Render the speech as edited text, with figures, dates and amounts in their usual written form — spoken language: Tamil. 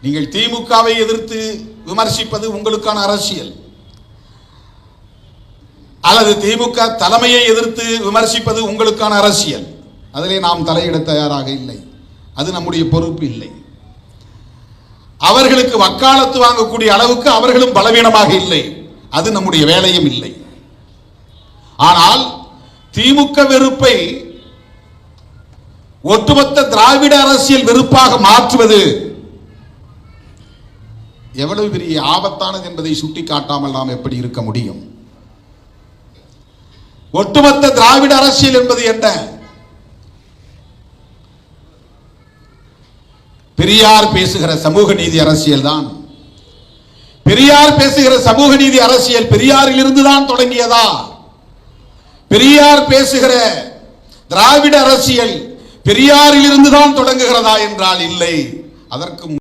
நீங்கள் திமுகவை எதிர்த்து விமர்சிப்பது உங்களுக்கான அரசியல், அல்லது திமுக தலைமையை எதிர்த்து விமர்சிப்பது உங்களுக்கான அரசியல். அதிலே நாம் தலையிட தயாராக இல்லை. அது நம்முடைய பொறுப்பு இல்லை. அவர்களுக்கு வக்காலத்து வாங்கக்கூடிய அளவுக்கு அவர்களும் பலவீனமாக இல்லை. அது நம்முடைய வேலையும் இல்லை. ஆனால் திமுக வெறுப்பை ஒட்டுமொத்த திராவிட அரசியல் வெறுப்பாக மாற்றுவது எவ்வளவு பெரிய ஆபத்தானது என்பதை சுட்டிக்காட்டாமல் நாம் எப்படி இருக்க முடியும்? ஒட்டுமொத்த திராவிட அரசியல் என்பது என்ன? பெரியார் பேசுகிற சமூக நீதி அரசியல் தான். பெரியார் பேசுகிற சமூக நீதி அரசியல் பெரியாரில் இருந்துதான் தொடங்கியதா? பெரியார் பேசுகிற திராவிட அரசியல் பெரியாரில் இருந்துதான் தொடங்குகிறதா என்றால் இல்லை. அதற்கு